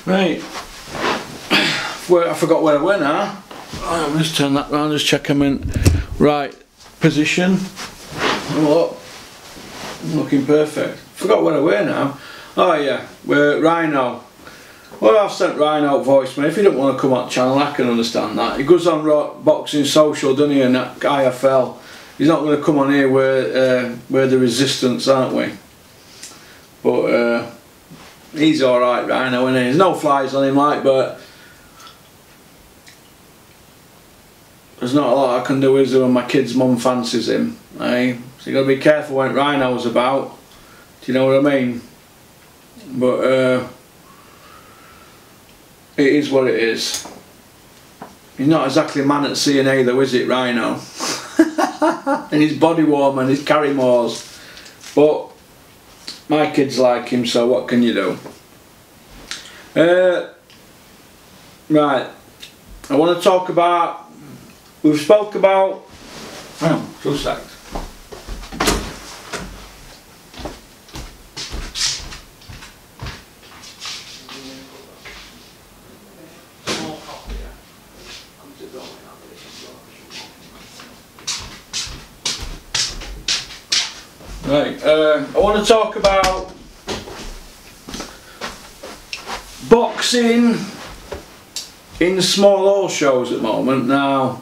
Right. Well, I forgot where I went now. I'll just turn that round, just check I'm in right position. Oh, look, looking perfect. Forgot where I were now. Oh yeah, we're Rhino. Well, I've sent Rhino voicemail. If you don't want to come on channel, I can understand that. He goes on Boxing Social, doesn't he, and that IFL. He's not going to come on here where the resistance, aren't we? But he's alright, Rhino, isn't he? There's no flies on him, like, but there's not a lot I can do, is there, when my kid's mum fancies him, eh? So you got to be careful when Rhino's about. Do you know what I mean? But it is what it is. He's not exactly a man at CNA though, is it, Rhino? And his body warmer and his Carrymores. But my kids like him, so what can you do? Right, I want to talk about, we've spoke about, hang on, 2 seconds. Right, I want to talk about boxing in small hall shows at the moment. Now,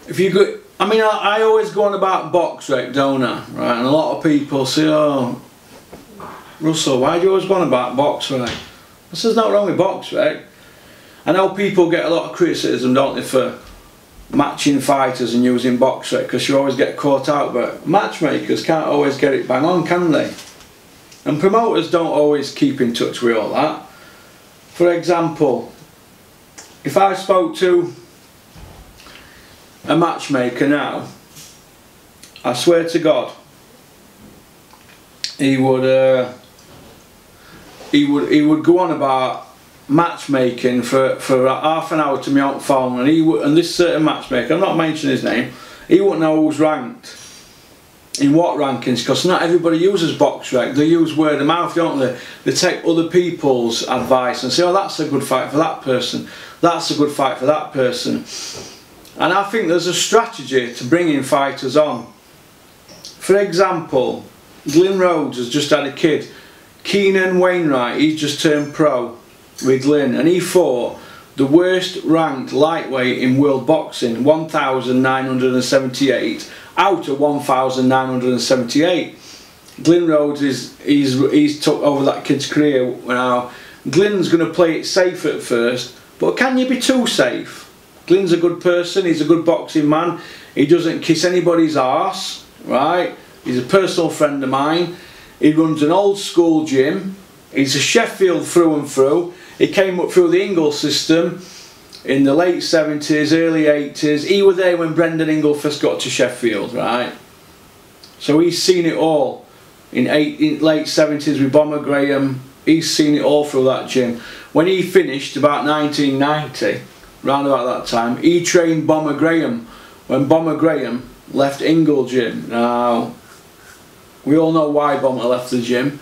if you go, I mean, I always go on about box rec, don't I? Right, and a lot of people say, "Oh, Russell, why do you always go on about box rec?" I said, "There's nothing wrong with box rec." I know people get a lot of criticism, don't they, for matching fighters and using box rec, because you always get caught out, but matchmakers can't always get it bang on, can they? And promoters don't always keep in touch with all that. For example, if I spoke to a matchmaker now, I swear to God, he would go on about matchmaking for half an hour to me on phone, and this certain matchmaker, I'm not mentioning his name, he wouldn't know who's ranked in what rankings, because not everybody uses box rec. They use word of mouth, don't they? They take other people's advice and say, "Oh, that's a good fight for that person, that's a good fight for that person." And I think there's a strategy to bringing fighters on. For example, Glyn Rhodes has just had a kid, Keenan Wainwright, he's just turned pro with Glyn, and he fought the worst ranked lightweight in world boxing, 1,978 out of 1,978. Glyn Rhodes he's took over that kid's career now. Glyn's going to play it safe at first, but can you be too safe? Glyn's a good person, he's a good boxing man, he doesn't kiss anybody's arse, right? He's a personal friend of mine, he runs an old school gym, he's a Sheffield through and through. He came up through the Ingle system in the late 70s, early 80s. He was there when Brendan Ingle first got to Sheffield, right? So he's seen it all. In late 70s with Bomber Graham, he's seen it all through that gym. When he finished, about 1990, round about that time, he trained Bomber Graham when Bomber Graham left Ingle gym. Now, we all know why Bomber left the gym,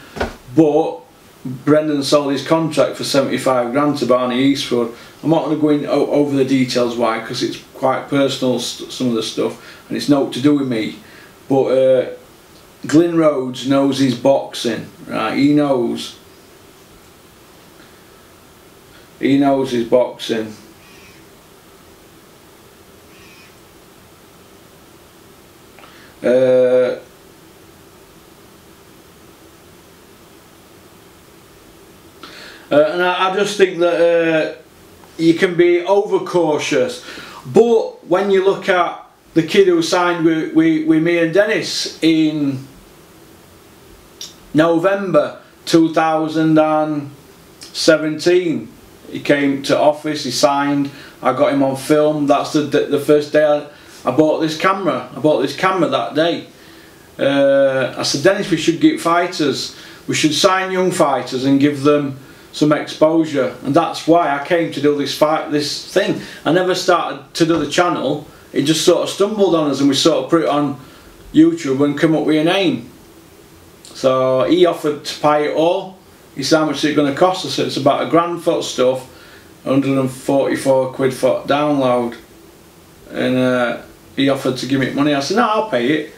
but Brendan sold his contract for 75 grand to Barney Eastwood. I'm not going to go in over the details why, because it's quite personal, some of the stuff, and it's not to do with me. But Glyn Rhodes knows his boxing, right? He knows his boxing. And I just think that you can be overcautious, but when you look at the kid who signed with me and Dennis in November 2017, he came to office, he signed, I got him on film. That's the first day I bought this camera. I bought this camera that day. I said, "Dennis, we should get fighters, we should sign young fighters and give them some exposure," and that's why I came to do this thing. I never started to do the channel, it just sort of stumbled on us, and we sort of put it on YouTube and come up with a name. So he offered to pay it all, He said, how much is it going to cost? I said, it's about £1,000 for stuff, 144 quid for download. And he offered to give me money. I said, no, I'll pay it.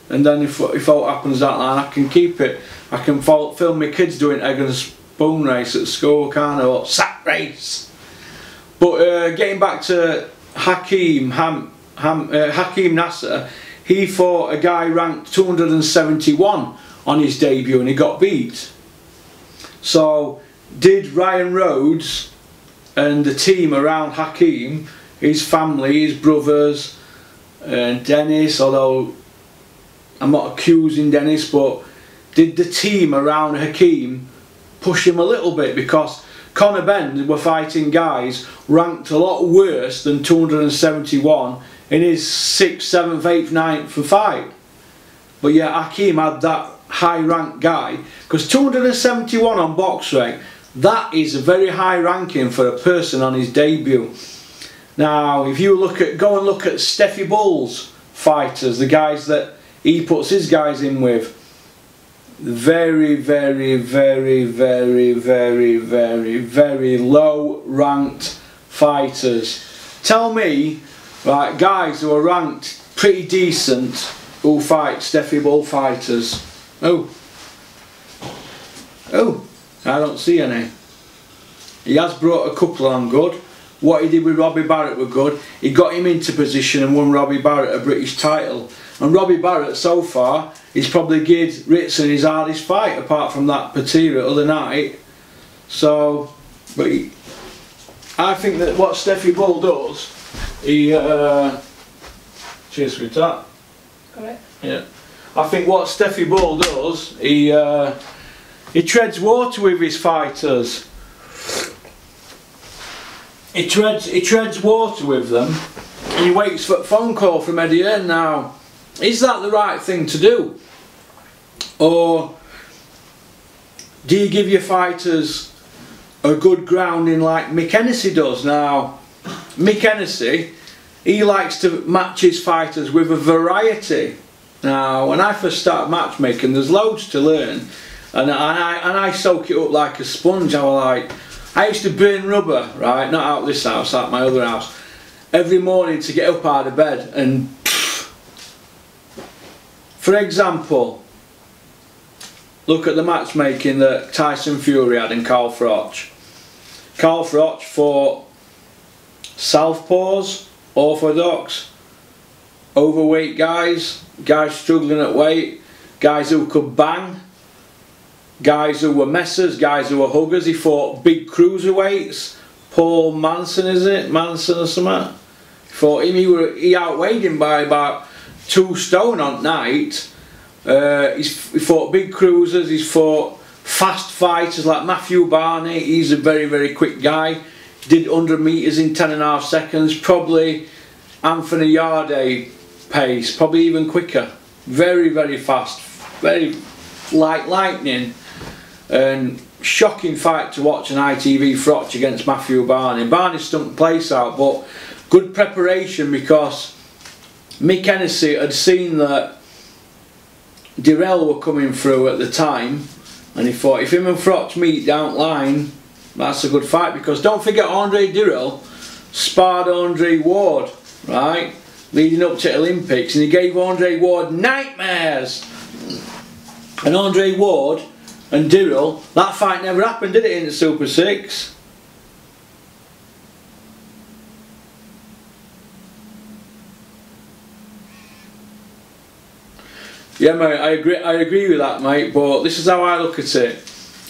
And then if what happens that line, I can keep it. I can film my kids doing egg and spoon race at school, can't I? Or sack race. But getting back to Hakeem Nasser, he fought a guy ranked 271 on his debut and he got beat. So did Ryan Rhodes and the team around Hakeem, his family, his brothers, and Dennis, although I'm not accusing Dennis, but did the team around Hakeem push him a little bit? Because Conor Benn were fighting guys ranked a lot worse than 271 in his 6th, 7th, 8th, 9th fight. But yeah, Hakeem had that high ranked guy, because 271 on BoxRec, that is a very high ranking for a person on his debut. Now if you go and look at Steffi Bull's fighters, the guys that he puts his guys in with, very, very, very, very, very, very, very low ranked fighters. Tell me, right, guys who are ranked pretty decent who fight Steffi Bull fighters. Oh, I don't see any. He has brought a couple on good. What he did with Robbie Barrett were good. He got him into position and won Robbie Barrett a British title. And Robbie Barrett so far, he's probably given Ritson his hardest fight apart from that Patira other night. So, but I think that what Steffi Bull does, he cheers with that. Got it? Yeah. I think what Steffi Bull does, he treads water with his fighters. He treads water with them, and he waits for a phone call from Eddie Hearn. Now, is that the right thing to do? Or do you give your fighters a good grounding like Mick Hennessy does? Now, Mick Hennessy, he likes to match his fighters with a variety. Now, when I first started matchmaking, there's loads to learn, and I soak it up like a sponge. I used to burn rubber, right, not out this house, at my other house, every morning to get up out of bed. And for example, look at the matchmaking that Tyson Fury had in Carl Froch. Carl Froch fought southpaws, orthodox, overweight guys struggling at weight, guys who could bang, guys who were messers, guys who were huggers. He fought big cruiserweights. Paul Manson, is it? Manson or something? He fought him. He outweighed him by about 2 stone on night. He fought big cruisers. He's fought fast fighters like Matthew Barney. He's a very, very quick guy. He did 100 metres in 10.5 seconds. Probably Anthony Yarde pace, probably even quicker. Very, very fast. Very like lightning. And shocking fight to watch on ITV, Froch against Matthew Barney. Barney stunk the place out, but good preparation, because Mick Hennessy had seen that Dirrell were coming through at the time, and he thought if him and Froch meet down line, that's a good fight. Because don't forget, Andre Dirrell sparred Andre Ward, right, leading up to Olympics, and he gave Andre Ward nightmares. And Andre Ward and Dirrell, that fight never happened, did it, in the Super 6? Yeah, mate, I agree with that, mate, but this is how I look at it.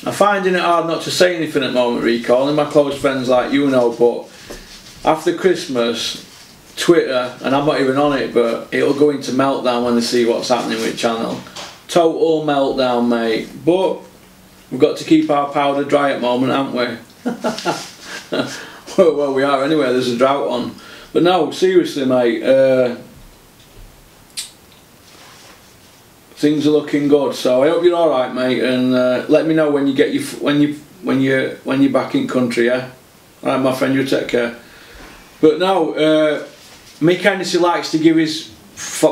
I'm finding it hard not to say anything at the moment, Rico. Only my close friends like you know, but after Christmas, Twitter, and I'm not even on it, but it'll go into meltdown when they see what's happening with the channel. Total meltdown, mate. But we've got to keep our powder dry at the moment, haven't we? Well, we are anyway. There's a drought on. But no, seriously, mate. Things are looking good. So I hope you're all right, mate. And let me know when you get when you're back in country. Yeah. All right, my friend. You take care. But no, Mick Hennessy likes to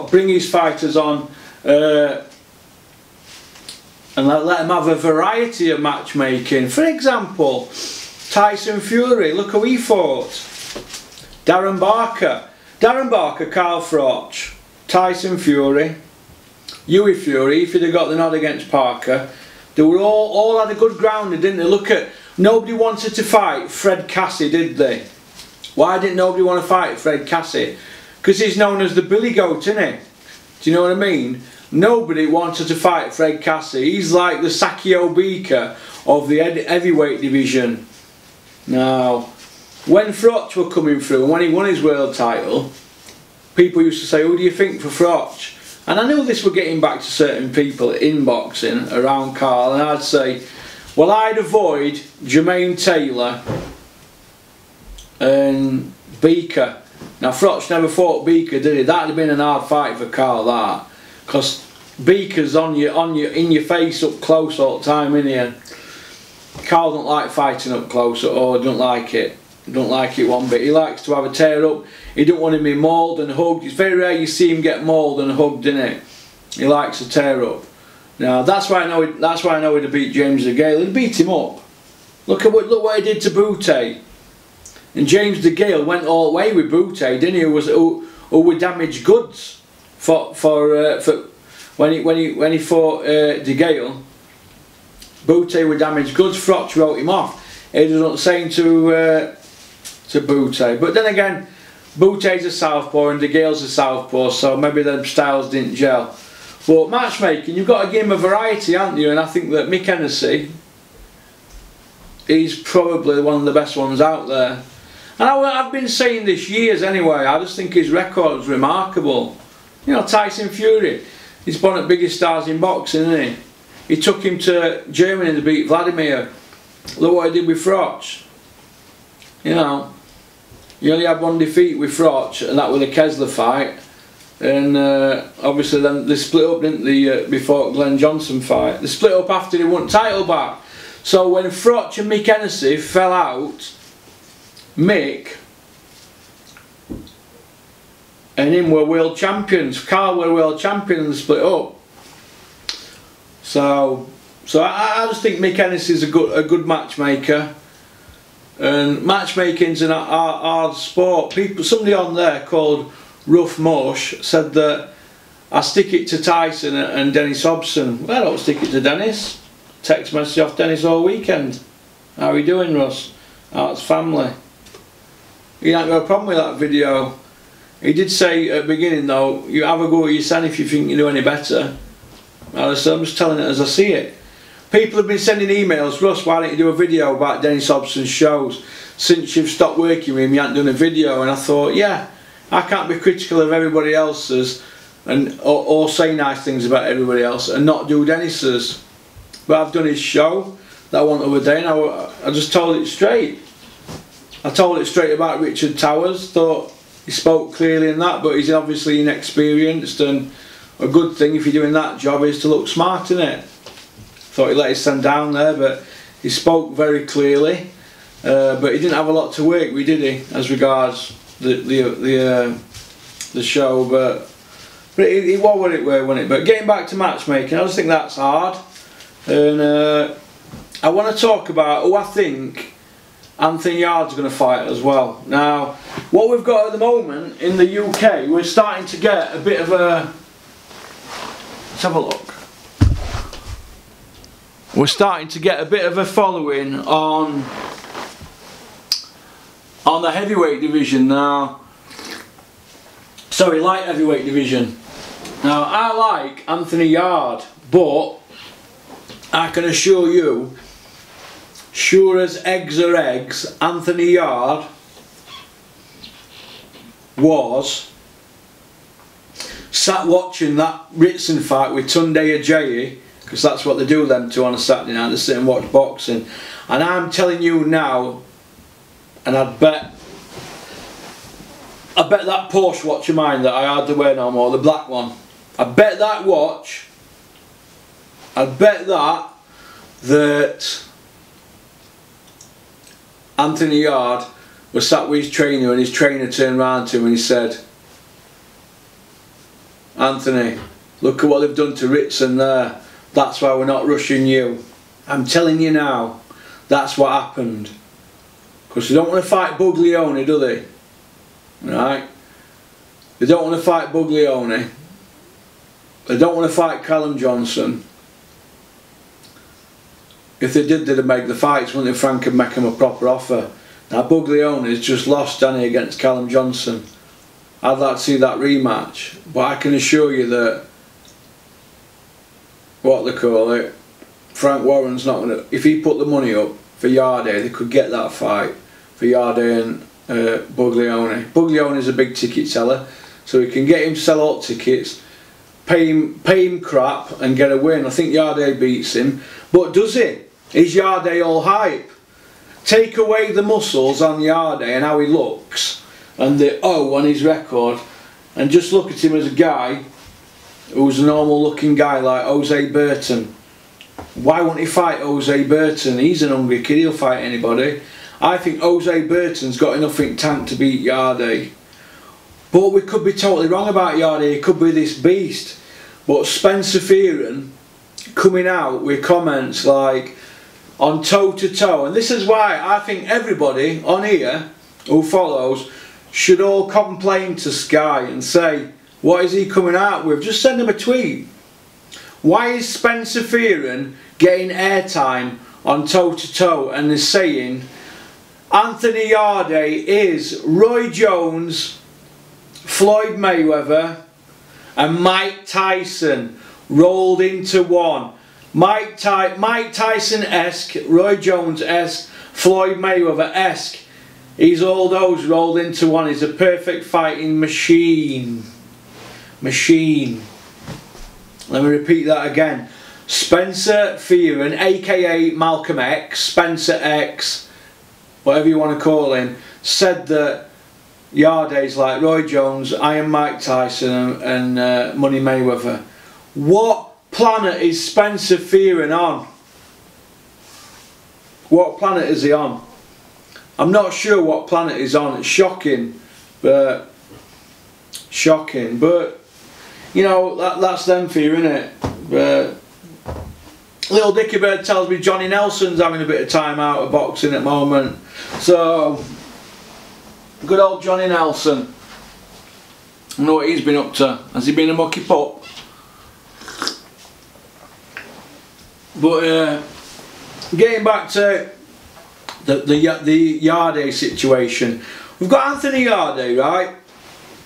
bring his fighters on. and let them have a variety of matchmaking. For example, Tyson Fury, look how he fought. Darren Barker, Carl Froch, Tyson Fury, Hughie Fury, if he'd have got the nod against Parker, they were all had a good grounder, didn't they? Look at, nobody wanted to fight Fred Cassie, did they? Why didn't nobody want to fight Fred Cassie? Because he's known as the Billy Goat, isn't he? Do you know what I mean? Nobody wanted to fight Fred Cassie. He's like the Sakio Beaker of the heavyweight division. Now, when Froch were coming through and when he won his world title, people used to say, who do you think for Froch? And I knew this were getting back to certain people in boxing around Carl, and I'd say, well, I'd avoid Jermaine Taylor and Beaker. Now Froch never fought Beaker, did he? That'd have been an hard fight for Carl, that, because Beaker's in your face up close all the time, isn't he? Carl don't like fighting up close, or don't like it. Don't like it one bit. He likes to have a tear up. He don't want him to be mauled and hugged. It's very rare you see him get mauled and hugged, isn't it? He likes a tear up. Now that's why I know. That's why I know he'd have beat James DeGale. He'd beat him up. Look what he did to Butte. And James DeGale went all the way with Butte, didn't he? Who were damaged goods for when he fought DeGale. Butte were damaged goods. Froch wrote him off. He wasn't saying to Butte. But then again, Butte's a southpaw and DeGale's a southpaw, so maybe their styles didn't gel. But matchmaking, you've got to give him a variety, haven't you? And I think that Mick Hennessy, he's probably one of the best ones out there. And I've been saying this years anyway. I just think his record's remarkable. You know, Tyson Fury, he's one of the biggest stars in boxing, isn't he? He took him to Germany to beat Vladimir. Look what he did with Froch. You know, he only had one defeat with Froch, and that was the Kessler fight. And obviously then they split up, didn't they, before Glenn Johnson fight. They split up after he won the title back. So when Froch and Mick Hennessy fell out, Mick and him were world champions. Carl were world champion and they split up. So I just think Mick Hennessy's a good matchmaker. And matchmaking's an hard sport. Somebody on there called Rough Mush said that I stick it to Tyson and Dennis Hobson. Well, I don't stick it to Dennis. Text message off Dennis all weekend. How are you doing, Russ? How's family? He ain't got a problem with that video. He did say at the beginning though, you have a go at your son if you think you know any better. So I'm just telling it as I see it. People have been sending emails, Russ, why don't you do a video about Dennis Hobson's shows? Since you've stopped working with him, you haven't done a video. And I thought, yeah, I can't be critical of everybody else's or say nice things about everybody else and not do Dennis's. But I've done his show that one other day and I just told it straight. I told it straight about Richard Towers, thought he spoke clearly in that, but he's obviously inexperienced, and a good thing if you're doing that job is to look smart in it. Thought he let his son down there, but he spoke very clearly, but he didn't have a lot to work with, did he, as regards the show, but it was what it were, wasn't it? But getting back to matchmaking, I just think that's hard, and I want to talk about who I think Anthony Yard's going to fight as well. Now, what we've got at the moment in the UK, we're starting to get a bit of a... Let's have a look. We're starting to get a bit of a following on the heavyweight division now. Sorry, light heavyweight division. Now, I like Anthony Yard, but I can assure you, sure as eggs are eggs, Anthony Yard was sat watching that Ritson fight with Tunde Ajayi, because that's what they do them two on a Saturday night, they sit and watch boxing. And I'm telling you now, and I bet that Porsche watch of mine that I hardly wear no more, the black one, I bet that watch, I bet that Anthony Yard was sat with his trainer and his trainer turned round to him and he said, Anthony, look at what they've done to Ritson there. That's why we're not rushing you. I'm telling you now, that's what happened. Because they don't want to fight Buglione, do they? Right? They don't want to fight Buglione. They don't want to fight Callum Johnson. If they did, they'd make the fights, wouldn't they? Frank would make him a proper offer. Now Buglione's just lost, hasn't he, against Callum Johnson. I'd like to see that rematch. But I can assure you that, what they call it, Frank Warren's not going to... If he put the money up for Yarde, they could get that fight for Yarde and Buglione. Buglione's a big ticket seller, so he can get him to sell out tickets, pay him crap and get a win. I think Yarde beats him. But does he? Is Yarde all hype? Take away the muscles on Yarde and how he looks and the O on his record, and just look at him as a guy who's a normal looking guy like Jose Burton. Why won't he fight Jose Burton? He's an hungry kid, he'll fight anybody. I think Jose Burton's got enough in tank to beat Yarde. But we could be totally wrong about Yarde, he could be this beast. But Spencer Fearon coming out with comments like on toe to toe, and this is why I think everybody on here who follows should all complain to Sky and say, what is he coming out with? Just send him a tweet. Why is Spencer Fearon getting airtime on toe to toe and is saying Anthony Yarde is Roy Jones, Floyd Mayweather and Mike Tyson rolled into one? Mike Tyson-esque, Roy Jones-esque, Floyd Mayweather-esque. He's all those rolled into one. He's a perfect fighting machine. Let me repeat that again. Spencer Fearon, aka Malcolm X, Spencer X, whatever you want to call him, said that Yarde's like Roy Jones, I am Mike Tyson and Money Mayweather. What planet is Spencer Fearon on? What planet is he on? I'm not sure what planet he's on. It's shocking, but you know, that's them for you, innit? But Little Dicky Bird tells me Johnny Nelson's having a bit of time out of boxing at the moment. So, good old Johnny Nelson. I know what he's been up to. Has he been a mucky pup? But getting back to the Yarde situation, we've got Anthony Yarde, right?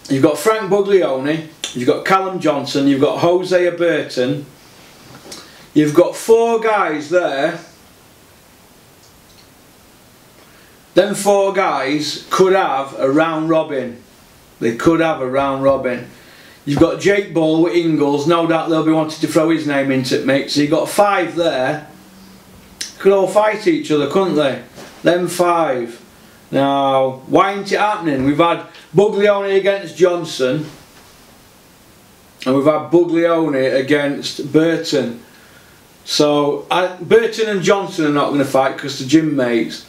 You've got Frank Buglione, you've got Callum Johnson, you've got Jose Burton. You've got 4 guys there. Them 4 guys could have a round robin. They could have a round robin. You've got Jake Ball with Ingles. No doubt they'll be wanting to throw his name into the mix. So you've got 5 there. Could all fight each other, couldn't they? Them 5. Now, why ain't it happening? We've had Buglione against Johnson. And we've had Buglione against Burton. So Burton and Johnson are not going to fight because they're gym mates.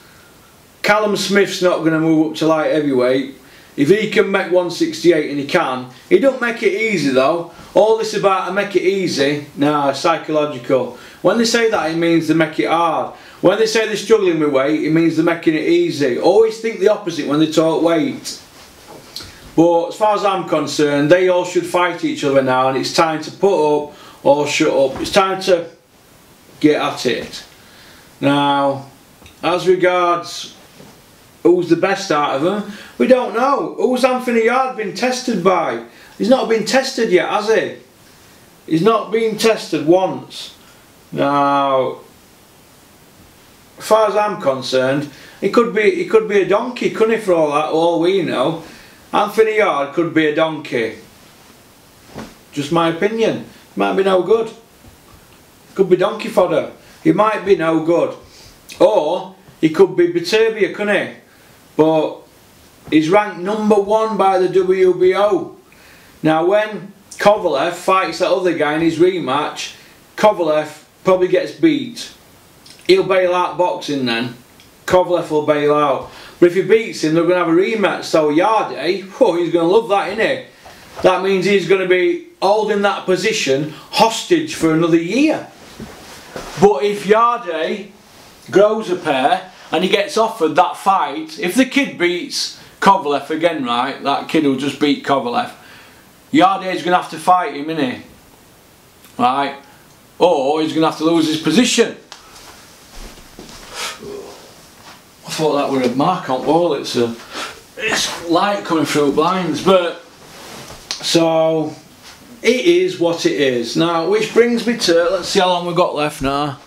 Callum Smith's not going to move up to light heavyweight. If he can make 168, and he can, he don't make it easy though. All this about make it easy, nah, psychological. When they say that, it means they make it hard. When they say they're struggling with weight, it means they're making it easy. Always think the opposite when they talk weight. But as far as I'm concerned, they all should fight each other now, and it's time to put up or shut up. It's time to get at it. Now, as regards who's the best out of them, we don't know. Who's Anthony Yarde been tested by? He's not been tested yet, has he? He's not been tested once. Now, as far as I'm concerned, he could be a donkey, couldn't he, for all we know. Anthony Yarde could be a donkey. Just my opinion. He might be no good. Could be donkey fodder. He might be no good. Or he could be Baturbia, couldn't he? But he's ranked #1 by the WBO. Now when Kovalev fights that other guy in his rematch, Kovalev probably gets beat. He'll bail out boxing then. Kovalev will bail out. But if he beats him, they're going to have a rematch. So Yarde, oh, he's going to love that, isn't he? That means he's going to be holding that position hostage for another year. But if Yarde grows a pair and he gets offered that fight, if the kid beats Kovalev again, right, that kid will just beat Kovalev, Yarde's going to have to fight him, isn't he? Right? Or he's going to have to lose his position. I thought that were a mark on wall. It's light coming through blinds, but so it is what it is. Now, which brings me to, let's see how long we've got left now.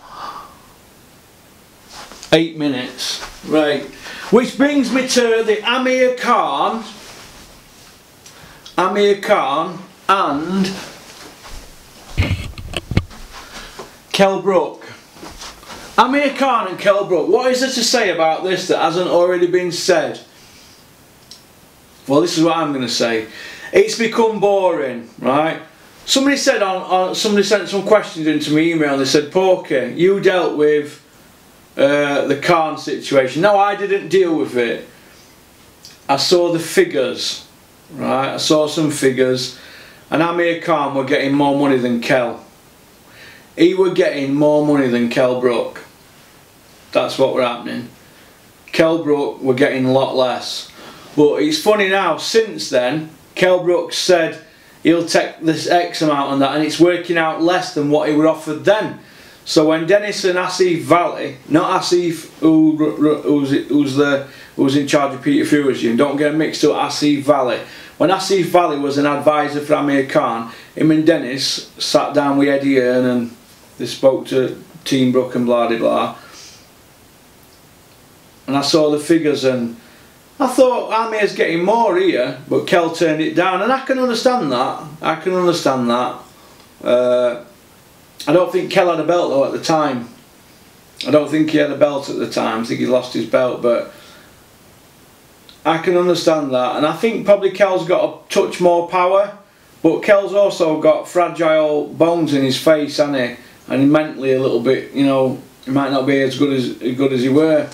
8 minutes, right? Which brings me to the Amir Khan and Kell Brook. Amir Khan and Kell Brook. What is there to say about this that hasn't already been said? Well, this is what I'm going to say. It's become boring, right? Somebody said somebody sent some questions into my email. They said, "Porky, you dealt with the Khan situation." No, I didn't deal with it. I saw the figures, right? I saw some figures, and Amir Khan were getting more money than Kell. He were getting more money than Kell Brook. That's what were happening. Kell Brook were getting a lot less. But it's funny now, since then, Kell Brook said he'll take this X amount on that, and it's working out less than what he were offered then. So when Dennis and Asif Valley, not Asif who's in charge of Peter Fewers gym, don't get mixed up, Asif Valley. When Asif Valley was an advisor for Amir Khan, him and Dennis sat down with Eddie Hearn and they spoke to Team Brook and blah blah blah. And I saw the figures and I thought Amir's getting more here, but Kell turned it down, and I can understand that. I can understand that. I don't think Kell had a belt though at the time. I don't think he had a belt at the time. I think he lost his belt, but I can understand that. And I think probably Kell's got a touch more power, but Kell's also got fragile bones in his face, hasn't he? And mentally a little bit, you know, he might not be as good as he were.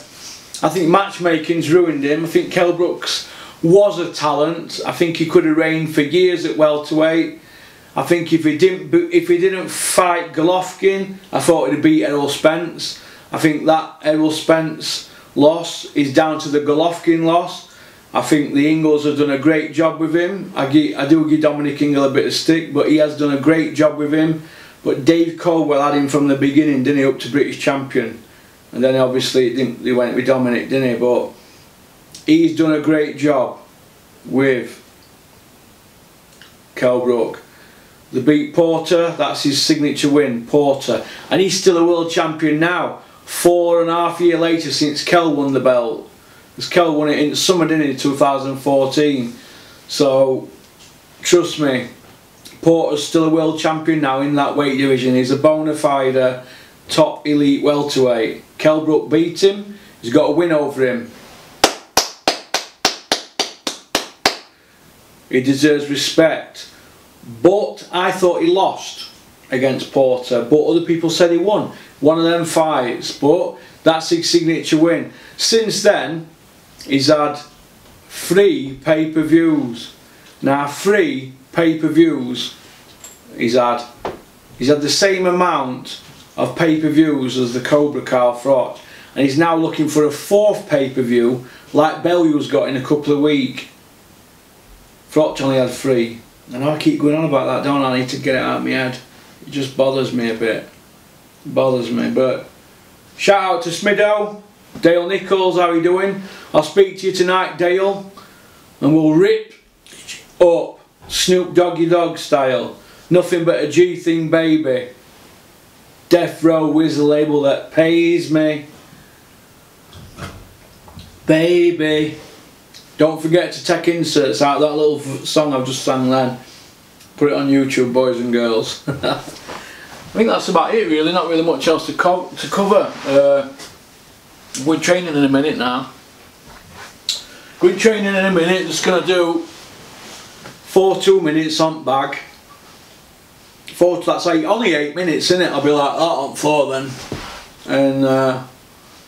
I think matchmaking's ruined him. I think Kell Brooks was a talent. I think he could have reigned for years at welterweight. I think if he didn't fight Golovkin, I thought he'd beat Errol Spence. I think that Errol Spence loss is down to the Golovkin loss. I think the Ingles have done a great job with him. I do give Dominic Ingle a bit of stick, but he has done a great job with him. But Dave Caldwell had him from the beginning, didn't he, up to British champion. And then obviously he went with Dominic, didn't he? But he's done a great job with Kell Brook. They beat Porter, that's his signature win, Porter. And he's still a world champion now, 4.5 years later since Kell won the belt. Because Kell won it in summer, didn't he, in 2014. So, trust me, Porter's still a world champion now in that weight division. He's a bona fide top elite welterweight. Kell Brook beat him, he's got a win over him. He deserves respect. But I thought he lost against Porter, but other people said he won one of them fights. But that's his signature win. Since then, he's had 3 pay-per-views. Now, 3 pay-per-views he's had the same amount of pay-per-views as the Cobra Carl Froch, and he's now looking for a 4th pay-per-view like Bellew's got in a couple of weeks. Froch only had 3. And I keep going on about that, don't I? I need to get it out of my head. It just bothers me a bit. It bothers me. But shout out to Smido, Dale Nichols, how are you doing? I'll speak to you tonight, Dale, and we'll rip up Snoop Doggy Dogg style. Nothing but a G thing, baby. Death Row is the label that pays me. Baby. Don't forget to take inserts out that little song I've just sang then. Put it on YouTube, boys and girls. I think that's about it really, not really much else to cover. We're training in a minute now. We're training in a minute, just going to do 4 2-minute on bag. That's only 8 minutes, innit? I'll be like that on floor then. And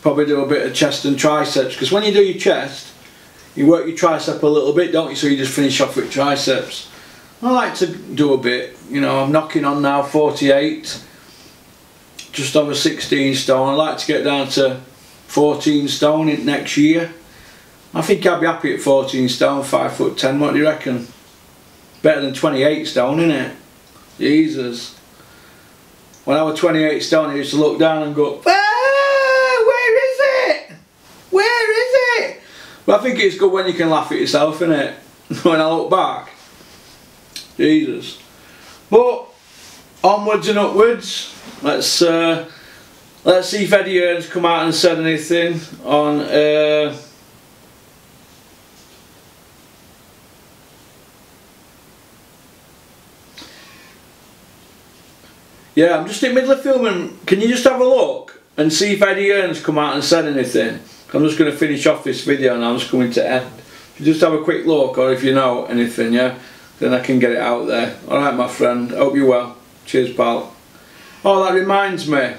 probably do a bit of chest and triceps, because when you do your chest, you work your tricep a little bit, don't you? So you just finish off with triceps. I like to do a bit, you know. I'm knocking on now 48. just over 16 stone. I'd like to get down to 14 stone in next year. I think I'd be happy at 14 stone, 5'10". What do you reckon? Better than 28 stone, innit? Jesus. When I was 28 stone, I used to look down and go, ah, where is it? Where is it? But I think it's good when you can laugh at yourself, innit? When I look back. Jesus. But onwards and upwards. Let's see if Eddie Hearn's come out and said anything on yeah, I'm just in the middle of filming. Can you just have a look and see if Eddie Hearn's come out and said anything? I'm just going to finish off this video and I'm just going to end. If you just have a quick look, or if you know anything, yeah, then I can get it out there. Alright, my friend, hope you're well. Cheers, pal. Oh, that reminds me.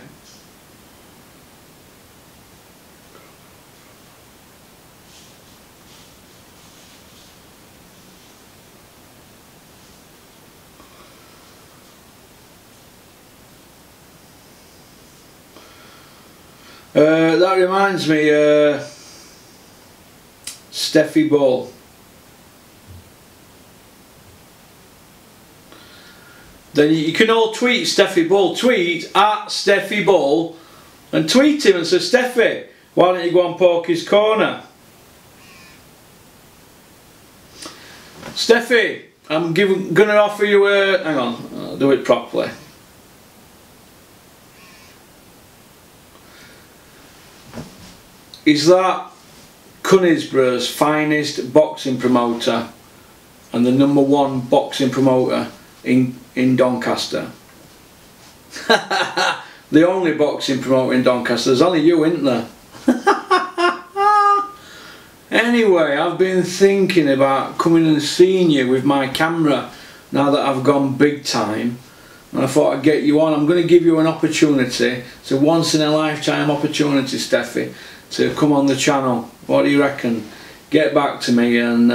That reminds me, Steffi Bull. Then you can all tweet Steffi Bull. Tweet at Steffi Bull and tweet him and say, Steffi, why don't you go on Porky's Corner? Steffi, I'm gonna offer you a... hang on, I'll do it properly. Is that Cunnisborough's finest boxing promoter and the #1 boxing promoter in Doncaster? The only boxing promoter in Doncaster. There's only you, isn't there? Anyway, I've been thinking about coming and seeing you with my camera now that I've gone big time, and I thought I'd get you on. I'm going to give you an opportunity. It's a once in a lifetime opportunity, Steffi, to come on the channel. What do you reckon? Get back to me and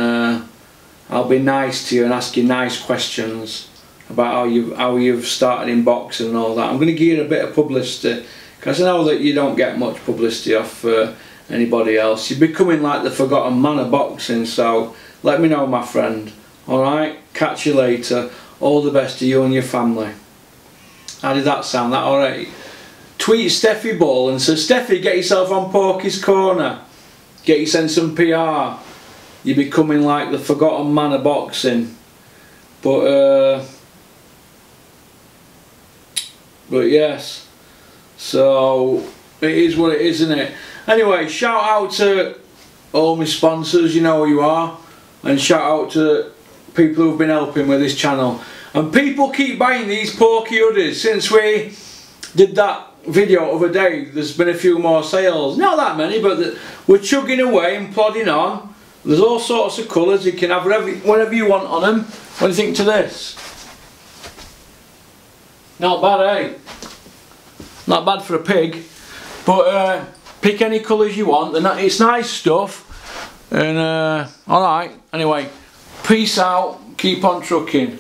I'll be nice to you and ask you nice questions about how you've started in boxing and all that. I'm going to give you a bit of publicity because I know that you don't get much publicity off anybody else. You're becoming like the forgotten man of boxing, so let me know, my friend. Alright, catch you later. All the best to you and your family. How did that sound? That alright? Tweet Steffi Bull and say, Steffi, get yourself on Porky's Corner. Get yourself some PR. You're becoming like the forgotten man of boxing. But yes. So it is what it is, isn't it? Anyway, shout out to all my sponsors, you know who you are. And shout out to people who've been helping with this channel. And people keep buying these Porky hoodies. Since we did that video of a day, there's been a few more sales. Not that many, but we're chugging away and plodding on. There's all sorts of colours. You can have whatever you want on them. What do you think to this? Not bad, eh? Not bad for a pig. But pick any colours you want. It's nice stuff. And alright, anyway, peace out. Keep on trucking.